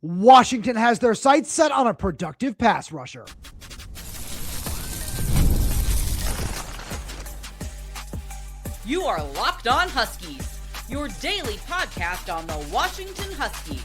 Washington has their sights set on a productive pass rusher. You are Locked On Huskies, your daily podcast on the Washington Huskies,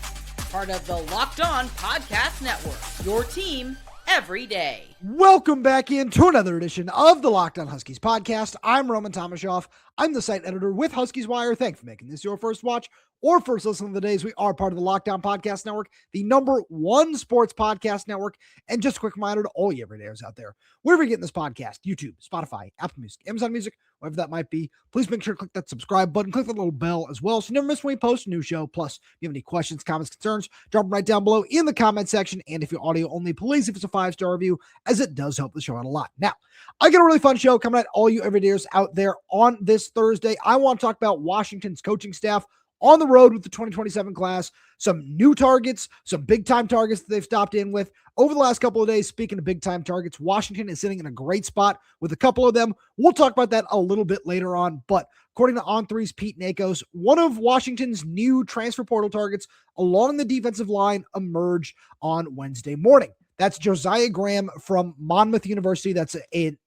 part of the Locked On Podcast Network, your team every day. Welcome back into another edition of the Locked On Huskies podcast. I'm Roman Tomashoff. I'm the site editor with Huskies Wire. Thanks for making this your first watch or first listen of the days. We are part of the Locked On Podcast Network, the #1 sports podcast network. And just a quick reminder to all you everydayers out there, wherever you're getting this podcast, YouTube, Spotify, Apple Music, Amazon Music, whatever that might be, please make sure to click that subscribe button, click that little bell as well, so you never miss when we post a new show. Plus, if you have any questions, comments, concerns, drop them right down below in the comment section. And if you're audio only, please, if it's a 5-star review, as it does help the show out a lot. Now, I got a really fun show coming at all you everydayers out there on this Thursday. I want to talk about Washington's coaching staff on the road with the 2027 class, some new targets, some big-time targets that they've stopped in with over the last couple of days. Speaking of big-time targets, Washington is sitting in a great spot with a couple of them. We'll talk about that a little bit later on, but according to On3's Pete Nakos, one of Washington's new transfer portal targets along the defensive line emerged on Wednesday morning. That's Josiah Graham from Monmouth University. That's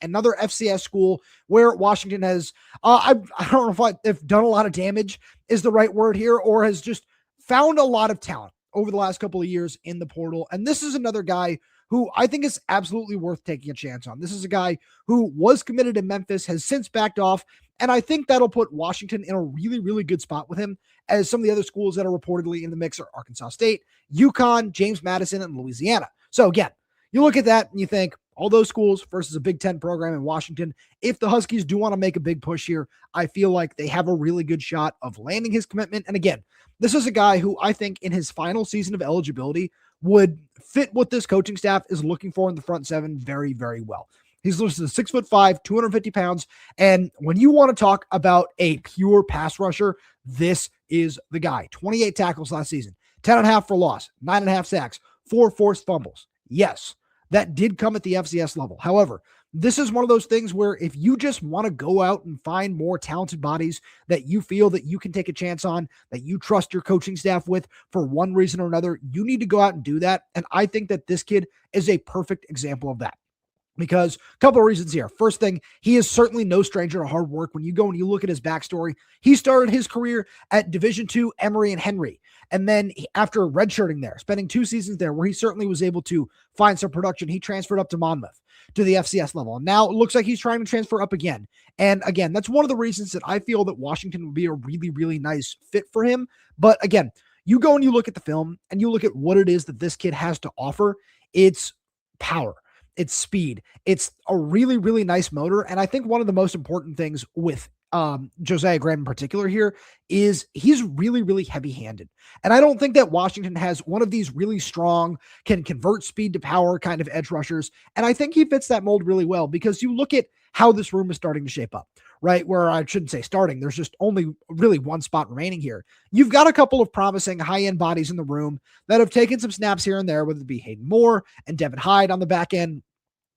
another FCS school where Washington has, I don't know if done a lot of damage is the right word here, or has just found a lot of talent over the last couple of years in the portal. And this is another guy who I think is absolutely worth taking a chance on. This is a guy who was committed in Memphis, has since backed off, and I think that'll put Washington in a really, really good spot with him, as some of the other schools that are reportedly in the mix are Arkansas State, UConn, James Madison, and Louisiana. So again, you look at that and you think, all those schools versus a Big Ten program in Washington. If the Huskies do want to make a big push here, I feel like they have a really good shot of landing his commitment. And again, this is a guy who I think in his final season of eligibility would fit what this coaching staff is looking for in the front seven very, very well. He's listed as 6'5", 250 pounds. And when you want to talk about a pure pass rusher, this is the guy. 28 tackles last season, 10.5 for loss, 9.5 sacks, 4 forced fumbles. Yes, that did come at the FCS level. However, this is one of those things where if you just want to go out and find more talented bodies that you feel that you can take a chance on, that you trust your coaching staff with for one reason or another, you need to go out and do that. And I think that this kid is a perfect example of that. Because a couple of reasons here. First thing, he is certainly no stranger to hard work. When you go and you look at his backstory, he started his career at Division II, Emory and Henry. And then after redshirting there, spending 2 seasons there where he certainly was able to find some production, he transferred up to Monmouth to the FCS level. And now it looks like he's trying to transfer up again. And again, that's one of the reasons that I feel that Washington would be a really, really nice fit for him. But again, you go and you look at the film and you look at what it is that this kid has to offer. It's power. It's speed. It's a really, really nice motor. And I think one of the most important things with Josiah Graham in particular here is he's really, really heavy-handed. And I don't think that Washington has one of these really strong, can convert speed to power kind of edge rushers. And I think he fits that mold really well because you look at how this room is starting to shape up, right? Where I shouldn't say starting, there's just only really one spot remaining here. You've got a couple of promising high-end bodies in the room that have taken some snaps here and there, whether it be Hayden Moore and Devin Hyde on the back end.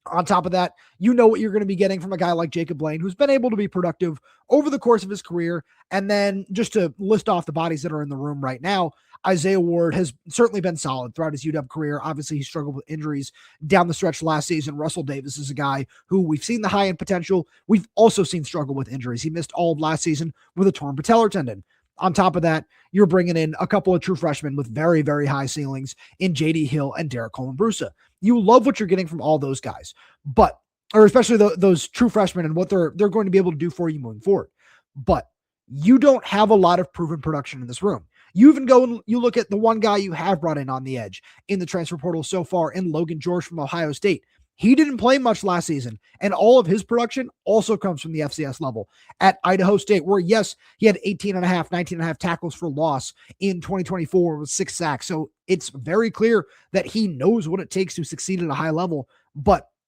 On top of that, you know what you're going to be getting from a guy like Jacob Lane, who's been able to be productive over the course of his career. And then just to list off the bodies that are in the room right now, Isaiah Ward has certainly been solid throughout his UW career. Obviously, he struggled with injuries down the stretch last season. Russell Davis is a guy who we've seen the high-end potential. We've also seen struggle with injuries. He missed all of last season with a torn patellar tendon. On top of that, you're bringing in a couple of true freshmen with very, very high ceilings in J.D. Hill and Derek Coleman-Brusa. You love what you're getting from all those guys, or especially those true freshmen and what they're going to be able to do for you moving forward. But you don't have a lot of proven production in this room. You even go and you look at the one guy you have brought in on the edge in the transfer portal so far in Logan George from Ohio State. He didn't play much last season, and all of his production also comes from the FCS level at Idaho State, where, yes, he had 19.5 tackles for loss in 2024 with 6 sacks. So it's very clear that he knows what it takes to succeed at a high level.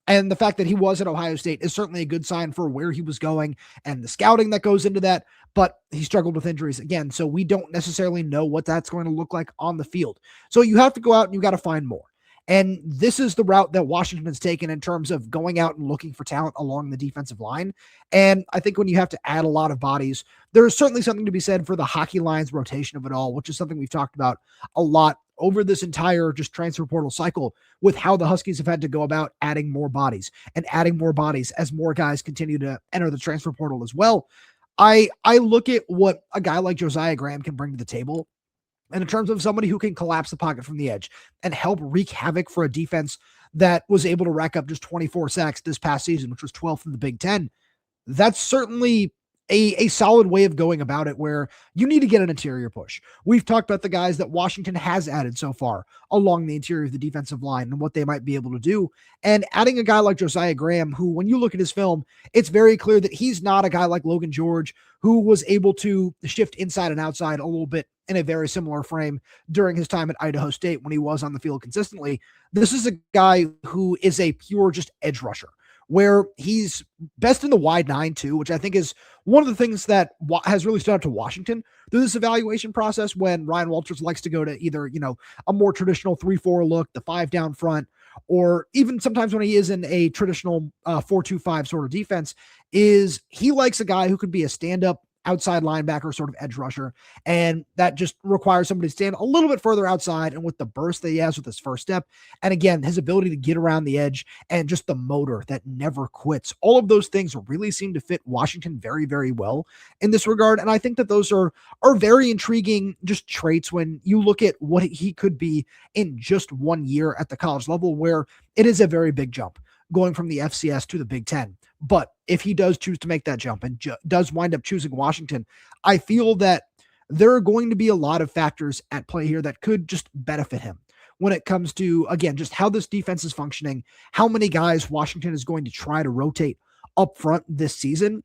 And the fact that he was at Ohio State is certainly a good sign for where he was going and the scouting that goes into that. But he struggled with injuries again, so we don't necessarily know what that's going to look like on the field. So you have to go out and you got to find more. And this is the route that Washington has taken in terms of going out and looking for talent along the defensive line. And I think when you have to add a lot of bodies, there is certainly something to be said for the hockey lines rotation of it all, which is something we've talked about a lot over this entire just transfer portal cycle with how the Huskies have had to go about adding more bodies as more guys continue to enter the transfer portal as well. I look at what a guy like Josiah Graham can bring to the table, and in terms of somebody who can collapse the pocket from the edge and help wreak havoc for a defense that was able to rack up just 24 sacks this past season, which was 12th in the Big Ten, that's certainly a solid way of going about it, where you need to get an interior push. We've talked about the guys that Washington has added so far along the interior of the defensive line and what they might be able to do. And adding a guy like Josiah Graham, who, when you look at his film, it's very clear that he's not a guy like Logan George, who was able to shift inside and outside a little bit in a very similar frame during his time at Idaho State when he was on the field consistently. This is a guy who is a pure just edge rusher, where he's best in the wide 9 too, which I think is one of the things that has really stood out to Washington through this evaluation process, when Ryan Walters likes to go to either, a more traditional 3-4 look, the 5 down front, or even sometimes when he is in a traditional 4-2-5 sort of defense, is he likes a guy who could be a stand-up outside linebacker, sort of edge rusher. And that just requires somebody to stand a little bit further outside, and with the burst that he has with his first step, and again, his ability to get around the edge and just the motor that never quits. All of those things really seem to fit Washington very, very well in this regard. And I think that those are very intriguing just traits when you look at what he could be in just 1 year at the college level, where it is a very big jump going from the FCS to the Big Ten. But if he does choose to make that jump and does wind up choosing Washington, I feel that there are going to be a lot of factors at play here that could just benefit him when it comes to, again, just how this defense is functioning, how many guys Washington is going to try to rotate up front this season.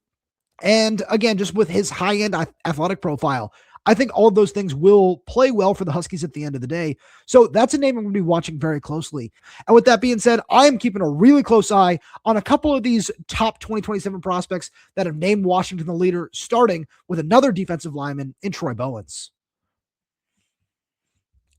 And again, just with his high-end athletic profile, I think all of those things will play well for the Huskies at the end of the day. So that's a name I'm going to be watching very closely. And with that being said, I am keeping a really close eye on a couple of these top 2027 prospects that have named Washington the leader, starting with another defensive lineman in Troy Bowens.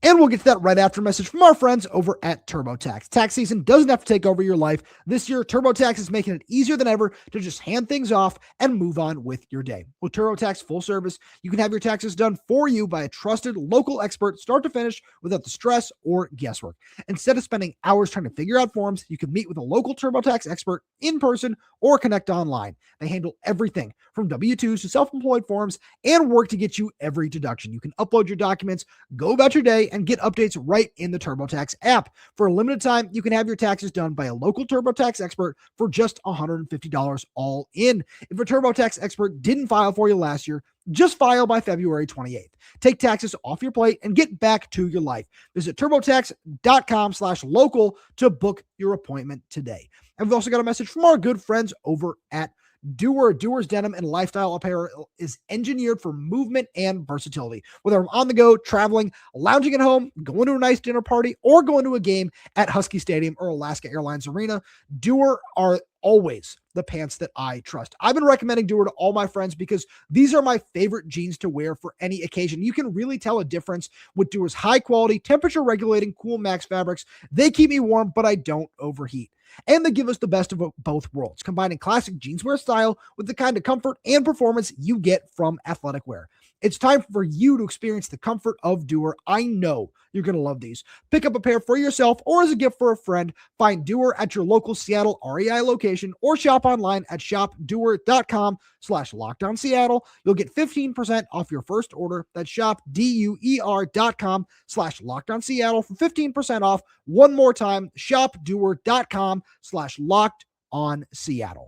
And we'll get to that right after a message from our friends over at TurboTax. Tax season doesn't have to take over your life. This year, TurboTax is making it easier than ever to just hand things off and move on with your day. With TurboTax full service, you can have your taxes done for you by a trusted local expert, start to finish, without the stress or guesswork. Instead of spending hours trying to figure out forms, you can meet with a local TurboTax expert in person or connect online. They handle everything from W-2s to self-employed forms and work to get you every deduction. You can upload your documents, go about your day, and get updates right in the TurboTax app. For a limited time, you can have your taxes done by a local TurboTax expert for just $150 all in. If a TurboTax expert didn't file for you last year, just file by February 28th. Take taxes off your plate and get back to your life. Visit TurboTax.com/local to book your appointment today. And we've also got a message from our good friends over at Doer. Doer's denim and lifestyle apparel is engineered for movement and versatility. Whether I'm on the go, traveling, lounging at home, going to a nice dinner party, or going to a game at Husky Stadium or Alaska Airlines Arena, Doer are always the pants that I trust. I've been recommending Doer to all my friends because these are my favorite jeans to wear for any occasion. You can really tell a difference with Doer's high quality, temperature regulating, cool max fabrics. They keep me warm, but I don't overheat. And they give us the best of both worlds, combining classic jeanswear style with the kind of comfort and performance you get from athletic wear. It's time for you to experience the comfort of Doer. I know you're going to love these. Pick up a pair for yourself or as a gift for a friend. Find Doer at your local Seattle REI location or shop online at shopdoer.com/LockedOnSeattle. You'll get 15% off your first order. That's shopdoer.com/LockedOnSeattle for 15% off. One more time, shopdoer.com/LockedOnSeattle.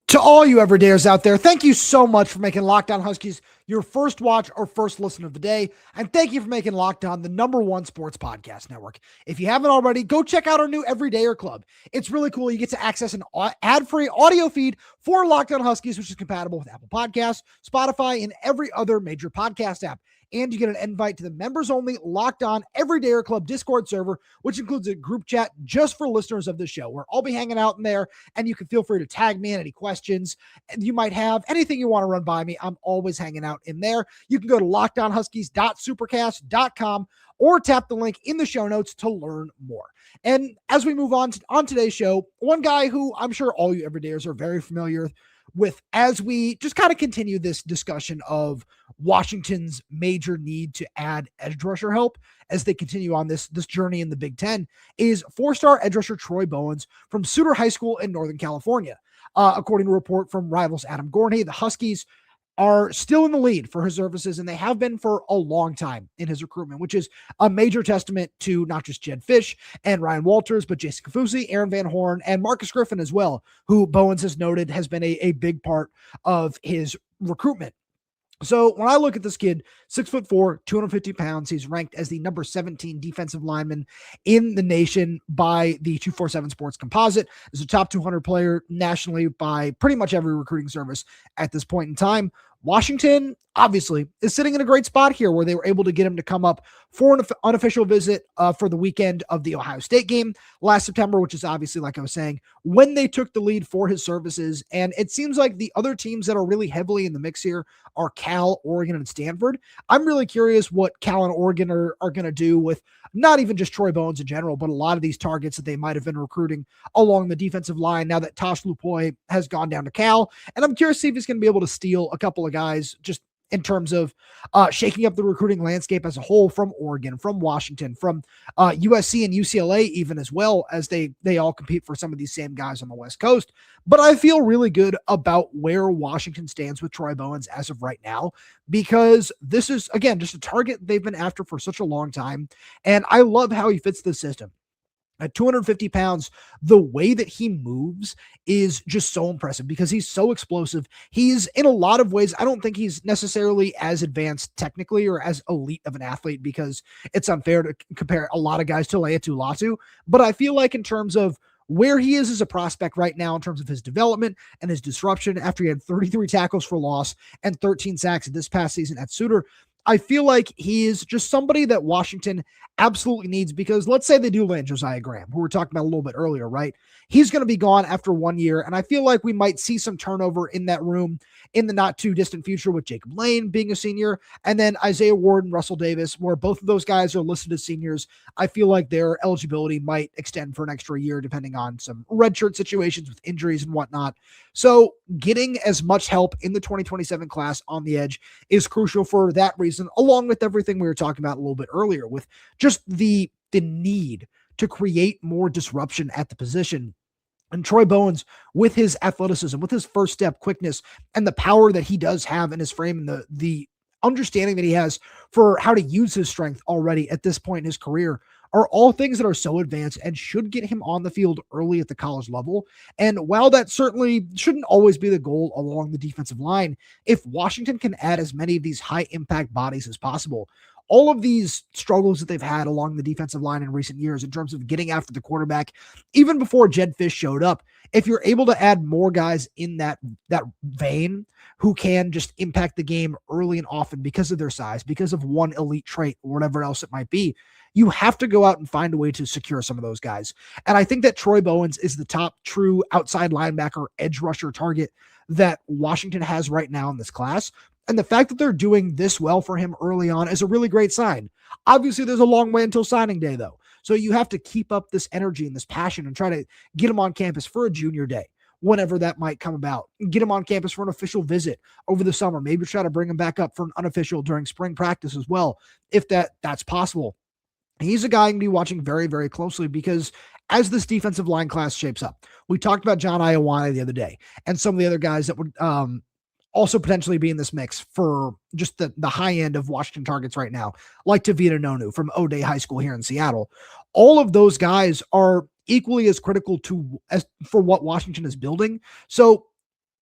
To all you everydayers out there, thank you so much for making Locked On Huskies your first watch or first listen of the day. And thank you for making Locked On the #1 sports podcast network. If you haven't already, go check out our new Everydayer Club. It's really cool. You get to access an ad-free audio feed for Locked On Huskies, which is compatible with Apple Podcasts, Spotify, and every other major podcast app. And you get an invite to the members-only Locked On Everydayer Club Discord server, which includes a group chat just for listeners of the show, where I'll be hanging out in there, and you can feel free to tag me in any questions you might have, anything you want to run by me. I'm always hanging out in there. You can go to lockedonhuskies.supercast.com or tap the link in the show notes to learn more. And as we move on today's show, one guy who I'm sure all you everydayers are very familiar as we just kind of continue this discussion of Washington's major need to add edge rusher help as they continue on this journey in the Big Ten, is 4-star edge rusher Troy Bowens from Suter High School in Northern California. According to a report from Rivals Adam Gorney, the Huskies are still in the lead for his services, and they have been for a long time in his recruitment, which is a major testament to not just Jedd Fisch and Ryan Walters, but Jason Kafusi, Aaron Van Horn, and Marcus Griffin as well, who Bowens has noted has been a big part of his recruitment. So when I look at this kid, 6'4", 250 pounds, he's ranked as the number 17 defensive lineman in the nation by the 247 Sports Composite. He's a top 200 player nationally by pretty much every recruiting service at this point in time. Washington, obviously, is sitting in a great spot here where they were able to get him to come up for an unofficial visit for the weekend of the Ohio State game last September, which is obviously, like I was saying, when they took the lead for his services. And it seems like the other teams that are really heavily in the mix here are Cal, Oregon, and Stanford. I'm really curious what Cal and Oregon are going to do with not even just Troy Bowens in general, but a lot of these targets that they might have been recruiting along the defensive line now that Tosh Lupoy has gone down to Cal. And I'm curious to see if he's going to be able to steal a couple of guys just in terms of shaking up the recruiting landscape as a whole from Oregon, from Washington, from USC and UCLA even, as well, as they all compete for some of these same guys on the West Coast. But I feel really good about where Washington stands with Troy Bowens as of right now, because this is, again, just a target they've been after for such a long time. And I love how he fits the system. At 250 pounds, the way that he moves is just so impressive because he's so explosive. He's, in a lot of ways, I don't think he's necessarily as advanced technically or as elite of an athlete, because it's unfair to compare a lot of guys to Laiatu Latu. But I feel like in terms of where he is as a prospect right now, in terms of his development and his disruption after he had 33 tackles for loss and 13 sacks this past season at Suter, I feel like he is just somebody that Washington absolutely needs, because let's say they do land Josiah Graham, who we were talking about a little bit earlier, right? He's going to be gone after 1 year, and I feel like we might see some turnover in that room in the not too distant future with Jacob Lane being a senior, and then Isaiah Ward and Russell Davis, where both of those guys are listed as seniors. I feel like their eligibility might extend for an extra year depending on some redshirt situations with injuries and whatnot. So getting as much help in the 2027 class on the edge is crucial for that reason, along with everything we were talking about a little bit earlier with just the need to create more disruption at the position. And Troy Bowens, with his athleticism, with his first step quickness, and the power that he does have in his frame, and the understanding that he has for how to use his strength already at this point in his career, are all things that are so advanced and should get him on the field early at the college level. And while that certainly shouldn't always be the goal along the defensive line, if Washington can add as many of these high impact bodies as possible, all of these struggles that they've had along the defensive line in recent years in terms of getting after the quarterback, even before Jedd Fisch showed up, if you're able to add more guys in that vein who can just impact the game early and often because of their size, because of one elite trait or whatever else it might be, you have to go out and find a way to secure some of those guys. And I think that Troy Bowens is the top true outside linebacker edge rusher target that Washington has right now in this class. And the fact that they're doing this well for him early on is a really great sign. Obviously, there's a long way until signing day, though. So you have to keep up this energy and this passion and try to get him on campus for a junior day, whenever that might come about. Get him on campus for an official visit over the summer. Maybe try to bring him back up for an unofficial during spring practice as well, if that's possible. He's a guy I'm going to be watching very, very closely, because as this defensive line class shapes up, we talked about John Iowane the other day and some of the other guys that would also potentially be in this mix for just the high end of Washington targets right now, like Tavita Nonu from O'Day High School here in Seattle. All of those guys are equally as critical for what Washington is building. So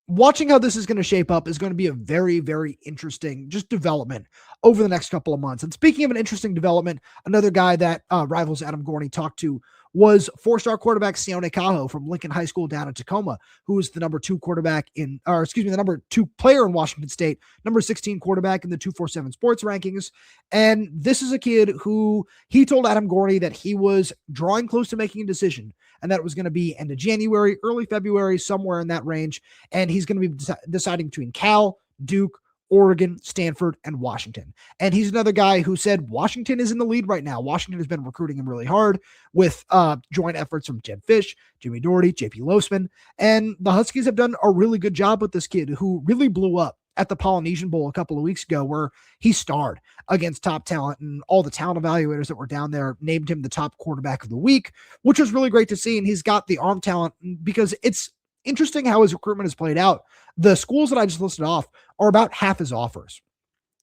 watching how this is going to shape up is going to be a very, very interesting just development over the next couple of months. And speaking of an interesting development, another guy that Rivals Adam Gorney talked to was 4-star quarterback Sione Cajo from Lincoln High School down in Tacoma, who is the number 2 the number 2 player in Washington State, number 16 quarterback in the 247 sports rankings. And this is a kid who he told Adam Gorney that he was drawing close to making a decision, and that it was going to be end of January, early February, somewhere in that range. And he's going to be deciding between Cal, Duke, Oregon, Stanford, and Washington. And he's another guy who said Washington is in the lead right now. Washington has been recruiting him really hard with joint efforts from Jedd Fisch, Jimmy Doherty, JP Losman. And the Huskies have done a really good job with this kid who really blew up at the Polynesian Bowl a couple of weeks ago, where he starred against top talent, and all the talent evaluators that were down there named him the top quarterback of the week, which was really great to see. And he's got the arm talent, because it's interesting how his recruitment has played out. The schools that I just listed off are about half his offers.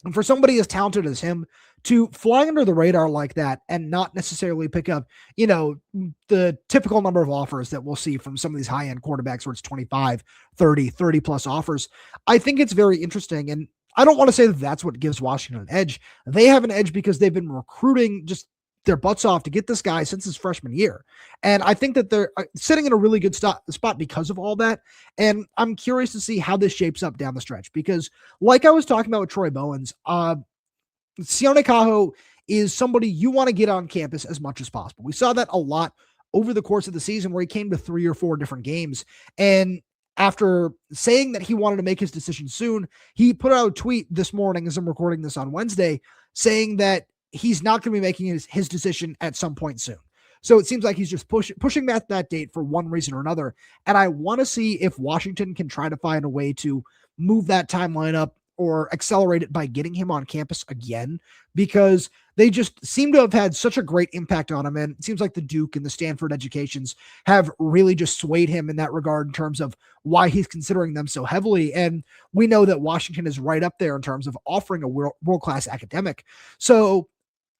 And for somebody as talented as him to fly under the radar like that and not necessarily pick up, the typical number of offers that we'll see from some of these high-end quarterbacks where it's 25, 30 plus offers, I think it's very interesting. And I don't want to say that that's what gives Washington an edge. They have an edge because they've been recruiting just their butts off to get this guy since his freshman year. And I think that they're sitting in a really good spot because of all that. And I'm curious to see how this shapes up down the stretch, because like I was talking about with Troy Bowens, Sione Kaho is somebody you want to get on campus as much as possible. We saw that a lot over the course of the season, where he came to 3 or 4 different games. And after saying that he wanted to make his decision soon, he put out a tweet this morning, as I'm recording this on Wednesday, saying that he's not going to be making his decision at some point soon. So it seems like he's just pushing that date for one reason or another. And I want to see if Washington can try to find a way to move that timeline up or accelerate it by getting him on campus again, because they just seem to have had such a great impact on him. And it seems like the Duke and the Stanford educations have really just swayed him in that regard in terms of why he's considering them so heavily. And we know that Washington is right up there in terms of offering a world-class academic. So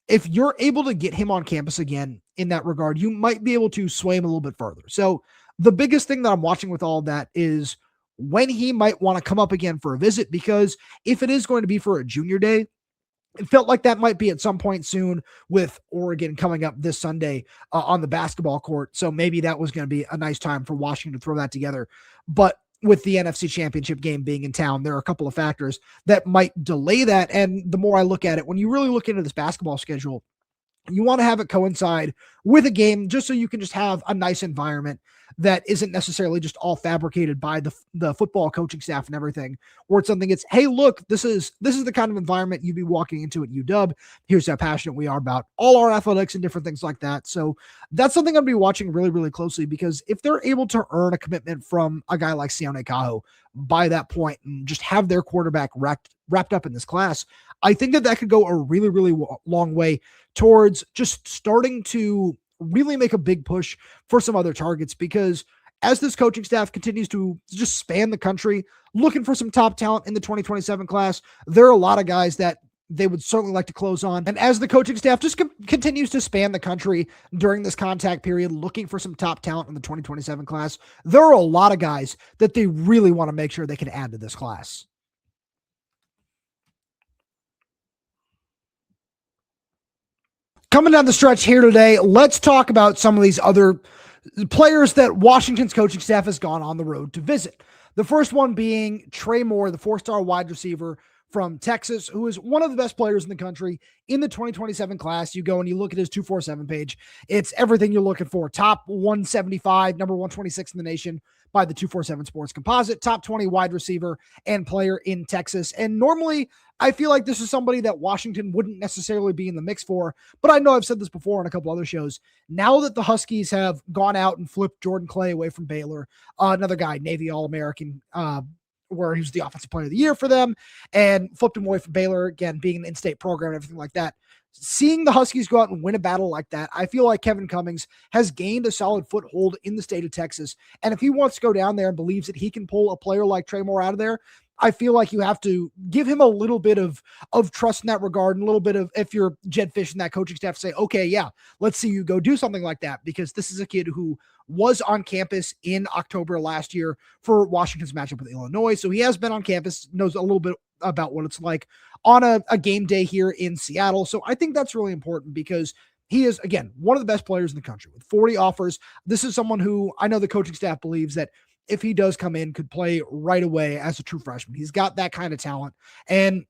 if you're able to get him on campus again in that regard, you might be able to sway him a little bit further. So the biggest thing that I'm watching with all that is when he might want to come up again for a visit, because if it is going to be for a junior day, it felt like that might be at some point soon with Oregon coming up this Sunday on the basketball court. So maybe that was going to be a nice time for Washington to throw that together. But with the NFC Championship game being in town, there are a couple of factors that might delay that. And the more I look at it, when you really look into this basketball schedule, you want to have it coincide with a game just so you can just have a nice environment that isn't necessarily just all fabricated by the football coaching staff and everything, where it's something it's, hey, look, this is the kind of environment you'd be walking into at UW. Here's how passionate we are about all our athletics and different things like that. So that's something I'm going to be watching really, really closely, because if they're able to earn a commitment from a guy like Sione Kaho by that point and just have their quarterback wrapped up in this class, I think that could go a really, really long way towards just starting to really make a big push for some other targets. Because as this coaching staff continues to just span the country looking for some top talent in the 2027 class, there are a lot of guys that they would certainly like to close on. And as the coaching staff just continues to span the country during this contact period looking for some top talent in the 2027 class, there are a lot of guys that they really want to make sure they can add to this class. Coming down the stretch here today, let's talk about some of these other players that Washington's coaching staff has gone on the road to visit. The first one being Trey Moore, the 4-star wide receiver from Texas, who is one of the best players in the country in the 2027 class. You go and you look at his 247 page. It's everything you're looking for. Top 175, number 126 in the nation by the 247 Sports Composite, top 20 wide receiver and player in Texas. And normally I feel like this is somebody that Washington wouldn't necessarily be in the mix for, but I know I've said this before on a couple other shows. Now that the Huskies have gone out and flipped Jordan Clay away from Baylor, another guy, Navy All-American, where he was the offensive player of the year for them, and flipped him away from Baylor, again, being an in-state program and everything like that. Seeing the Huskies go out and win a battle like that, I feel like Kevin Cummings has gained a solid foothold in the state of Texas. And if he wants to go down there and believes that he can pull a player like Trey Moore out of there, I feel like you have to give him a little bit of trust in that regard, and a little bit of, if you're Jedd Fisch and that coaching staff, say, okay, yeah, let's see you go do something like that, because this is a kid who was on campus in October last year for Washington's matchup with Illinois. So he has been on campus, knows a little bit about what it's like on a game day here in Seattle. So I think that's really important, because he is, again, one of the best players in the country with 40 offers. This is someone who I know the coaching staff believes that if he does come in, could play right away as a true freshman. He's got that kind of talent. And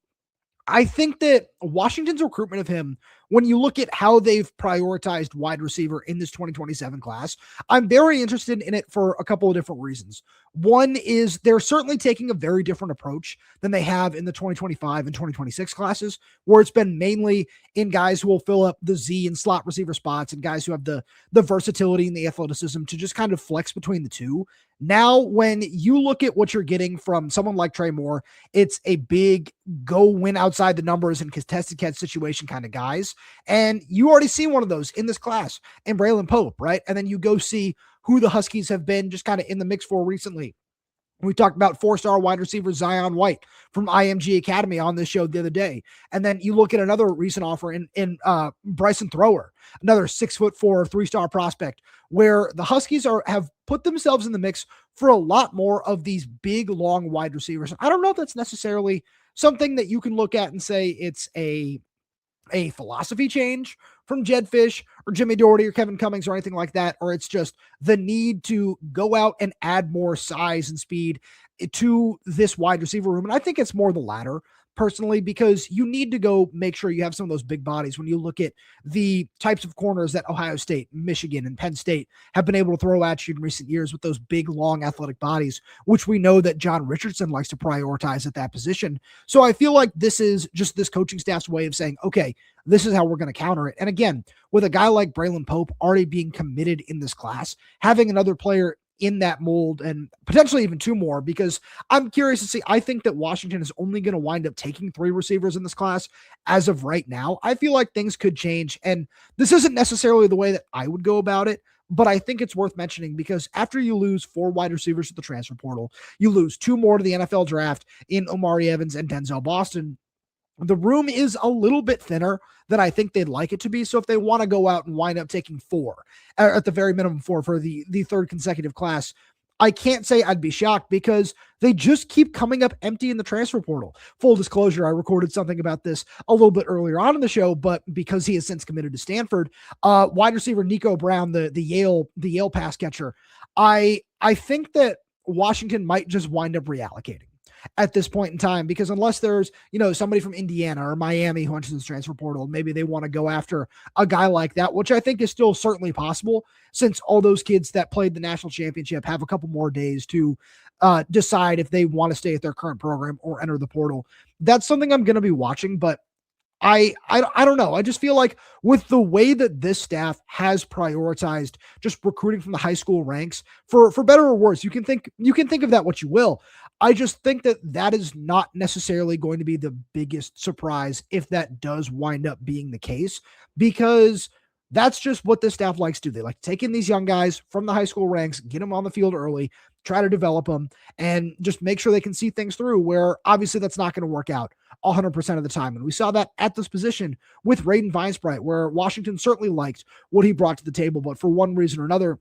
I think that Washington's recruitment of him, when you look at how they've prioritized wide receiver in this 2027 class, I'm very interested in it for a couple of different reasons. One is they're certainly taking a very different approach than they have in the 2025 and 2026 classes, where it's been mainly in guys who will fill up the Z and slot receiver spots and guys who have the versatility and the athleticism to just kind of flex between the two. Now, when you look at what you're getting from someone like Trey Moore, it's a big go win outside the numbers and contested catch situation kind of guys. And you already see one of those in this class in Braylon Pope, right? And then you go see who the Huskies have been just kind of in the mix for recently. We talked about 4-star wide receiver Zion White from IMG Academy on this show the other day. And then you look at another recent offer in Bryson Thrower, another 6'4", 3-star prospect, where the Huskies have put themselves in the mix for a lot more of these big, long wide receivers. I don't know if that's necessarily something that you can look at and say it's a philosophy change from Jedd Fisch or Jimmy Doherty or Kevin Cummings or anything like that, or it's just the need to go out and add more size and speed to this wide receiver room. And I think it's more the latter personally, because you need to go make sure you have some of those big bodies. When you look at the types of corners that Ohio State, Michigan, and Penn State have been able to throw at you in recent years with those big, long athletic bodies, which we know that John Richardson likes to prioritize at that position. So I feel like this is just this coaching staff's way of saying, okay, this is how we're going to counter it. And again, with a guy like Braylon Pope already being committed in this class, having another player in that mold and potentially even two more, because I'm curious to see. I think that Washington is only going to wind up taking 3 receivers in this class as of right now. I feel like things could change, and this isn't necessarily the way that I would go about it, but I think it's worth mentioning because after you lose 4 wide receivers to the transfer portal, you lose 2 more to the NFL draft in Omari Evans and Denzel Boston. The room is a little bit thinner than I think they'd like it to be. So if they want to go out and wind up taking 4, at the very minimum 4 for the third consecutive class, I can't say I'd be shocked because they just keep coming up empty in the transfer portal. Full disclosure, I recorded something about this a little bit earlier on in the show, but because he has since committed to Stanford, wide receiver Nico Brown, the Yale pass catcher, I think that Washington might just wind up reallocating at this point in time, because unless there's, somebody from Indiana or Miami who enters the transfer portal, maybe they want to go after a guy like that, which I think is still certainly possible since all those kids that played the national championship have a couple more days to decide if they want to stay at their current program or enter the portal. That's something I'm going to be watching, but I don't know. I just feel like with the way that this staff has prioritized just recruiting from the high school ranks, for better or worse, you can think of that what you will. I just think that is not necessarily going to be the biggest surprise if that does wind up being the case, because that's just what this staff likes to do. They like to take in these young guys from the high school ranks, get them on the field early, try to develop them, and just make sure they can see things through, where obviously that's not going to work out 100% of the time. And we saw that at this position with Raiden Vinesbright, where Washington certainly liked what he brought to the table, but for one reason or another,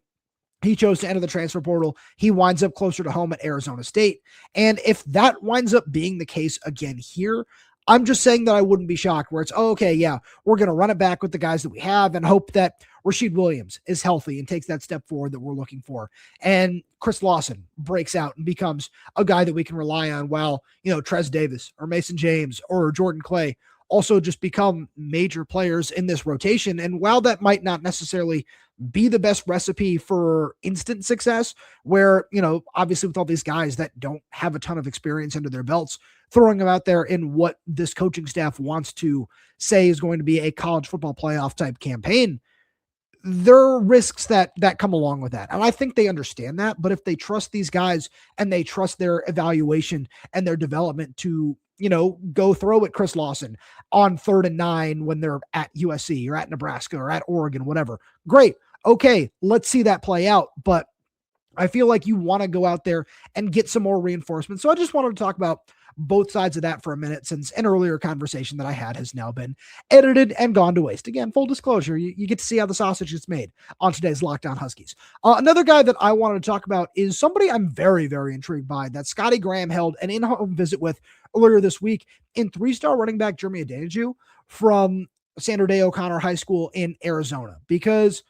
he chose to enter the transfer portal. He winds up closer to home at Arizona State. And if that winds up being the case again here, I'm just saying that I wouldn't be shocked where it's, okay, yeah, we're going to run it back with the guys that we have and hope that Rashid Williams is healthy and takes that step forward that we're looking for. And Chris Lawson breaks out and becomes a guy that we can rely on, while, Trez Davis or Mason James or Jordan Clay also just become major players in this rotation. And while that might not necessarily be the best recipe for instant success, where, obviously with all these guys that don't have a ton of experience under their belts, throwing them out there in what this coaching staff wants to say is going to be a college football playoff type campaign, there are risks that come along with that. And I think they understand that, but if they trust these guys and they trust their evaluation and their development to, go throw at Chris Lawson on 3rd and 9 when they're at USC or at Nebraska or at Oregon, whatever, great. Okay, let's see that play out. But I feel like you want to go out there and get some more reinforcements. So I just wanted to talk about both sides of that for a minute, since an earlier conversation that I had has now been edited and gone to waste. Again, full disclosure, you get to see how the sausage is made on today's Locked On Huskies. Another guy that I wanted to talk about is somebody I'm very, very intrigued by that Scotty Graham held an in-home visit with earlier this week in 3-star running back Jeremy Adeniju from Sandra Day O'Connor High School in Arizona. Because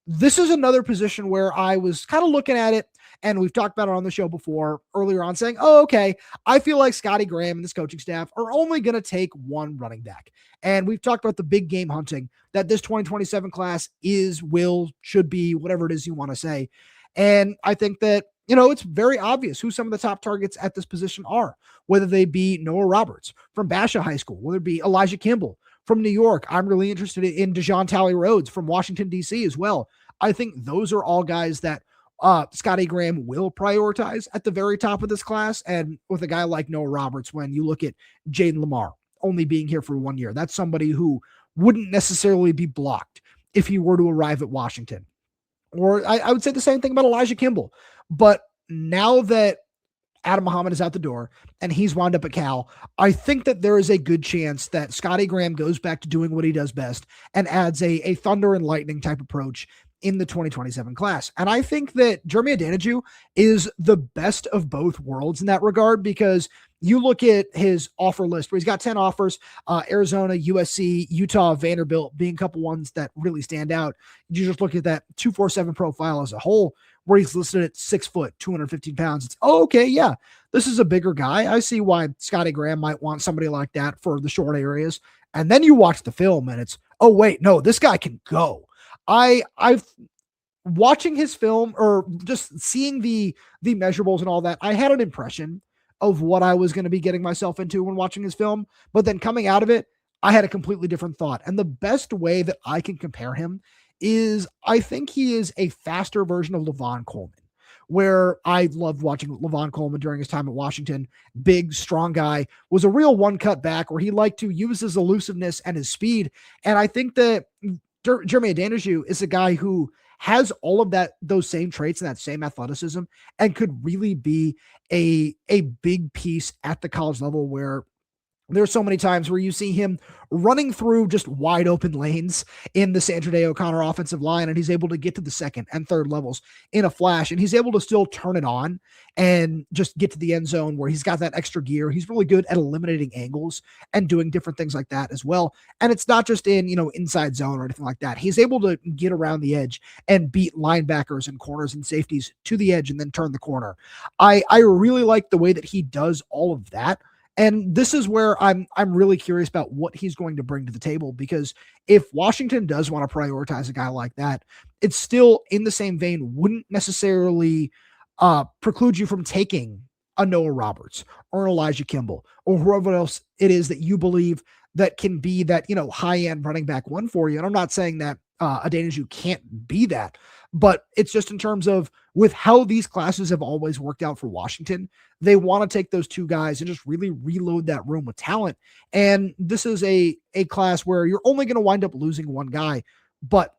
this is another position where I was kind of looking at it, and we've talked about it on the show before earlier on, saying, oh, okay, I feel like Scotty Graham and this coaching staff are only going to take one running back. And we've talked about the big game hunting that this 2027 class is, will, should be, whatever it is you want to say. And I think that, it's very obvious who some of the top targets at this position are, whether they be Noah Roberts from Basha High School, whether it be Elijah Kimball from New York. I'm really interested in DeJoun Talley-Rhodes from Washington, D.C. as well. I think those are all guys that Scotty Graham will prioritize at the very top of this class. And with a guy like Noah Roberts, when you look at Jaden Lamar only being here for 1 year, that's somebody who wouldn't necessarily be blocked if he were to arrive at Washington. Or I would say the same thing about Elijah Kimball. But now that Adam Muhammad is out the door and he's wound up at Cal, I think that there is a good chance that Scotty Graham goes back to doing what he does best and adds a thunder and lightning type approach in the 2027 class. And I think that Jeremy Adeniju is the best of both worlds in that regard, because you look at his offer list where he's got 10 offers, Arizona, USC, Utah, Vanderbilt being a couple ones that really stand out. You just look at that 247 profile as a whole, where he's listed at 6 foot, 215 pounds. It's, oh, okay, yeah, this is a bigger guy. I see why Scotty Graham might want somebody like that for the short areas. And then you watch the film and it's, oh, wait, no, this guy can go. I've watching his film or just seeing the measurables and all that, I had an impression of what I was going to be getting myself into when watching his film, but then coming out of it, I had a completely different thought. And the best way that I can compare him is I think he is a faster version of Levon Coleman, where I loved watching Levon Coleman during his time at Washington. Big, strong guy, was a real one-cut back where he liked to use his elusiveness and his speed. And I think that Jeremy Adeniju is a guy who has all of those same traits and that same athleticism, and could really be a big piece at the college level, where there's so many times where you see him running through just wide open lanes in the Sandra O'Connor offensive line, and he's able to get to the second and third levels in a flash, and he's able to still turn it on and just get to the end zone where he's got that extra gear. He's really good at eliminating angles and doing different things like that as well. And it's not just in, inside zone or anything like that. He's able to get around the edge and beat linebackers and corners and safeties to the edge and then turn the corner. I really like the way that he does all of that. And this is where I'm really curious about what he's going to bring to the table, because if Washington does want to prioritize a guy like that, it's still in the same vein, wouldn't necessarily preclude you from taking a Noah Roberts or an Elijah Kimball or whoever else it is that you believe that can be that, high-end running back one for you. And I'm not saying that Adeniju can't be that, but it's just in terms of with how these classes have always worked out for Washington, they want to take those two guys and just really reload that room with talent. And this is a class where you're only going to wind up losing one guy, but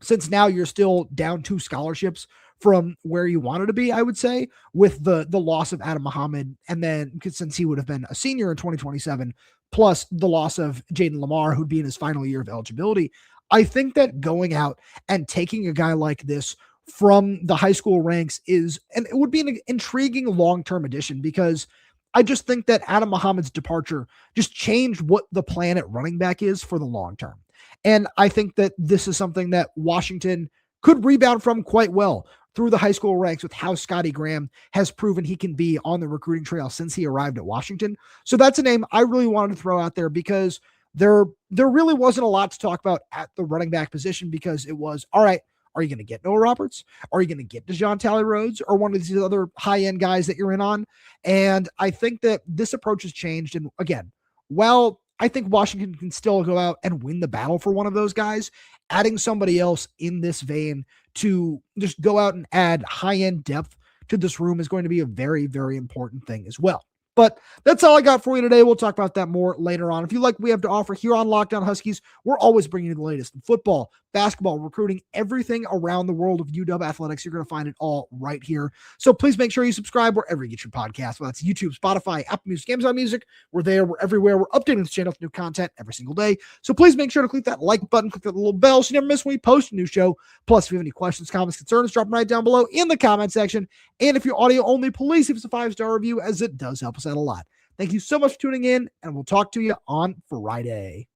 since now you're still down 2 scholarships from where you wanted to be, I would say, with the loss of Adam Muhammad, and then since he would have been a senior in 2027, plus the loss of Jaden Lamar, who'd be in his final year of eligibility, I think that going out and taking a guy like this from the high school ranks and it would be an intriguing long-term addition, because I just think that Adam Muhammad's departure just changed what the plan at running back is for the long term. And I think that this is something that Washington could rebound from quite well through the high school ranks with how Scotty Graham has proven he can be on the recruiting trail since he arrived at Washington. So that's a name I really wanted to throw out there, because there really wasn't a lot to talk about at the running back position, because it was, all right, are you going to get Noah Roberts? Are you going to get DeJoun Talley-Rhodes or one of these other high-end guys that you're in on? And I think that this approach has changed. And again, while I think Washington can still go out and win the battle for one of those guys, adding somebody else in this vein to just go out and add high-end depth to this room is going to be a very, very important thing as well. But that's all I got for you today. We'll talk about that more later on. If you like what we have to offer here on Locked On Huskies, we're always bringing you the latest in football, basketball, recruiting, everything around the world of UW athletics. You're going to find it all right here. So please make sure you subscribe wherever you get your podcast, whether that's YouTube, Spotify, Apple Music, Amazon Music. We're there. We're everywhere. We're updating this channel with new content every single day. So please make sure to click that like button, click that little bell so you never miss when we post a new show. Plus, if you have any questions, comments, concerns, drop them right down below in the comment section. And if you're audio only, please give us a 5-star review, as it does help us out a lot. Thank you so much for tuning in, and we'll talk to you on Friday.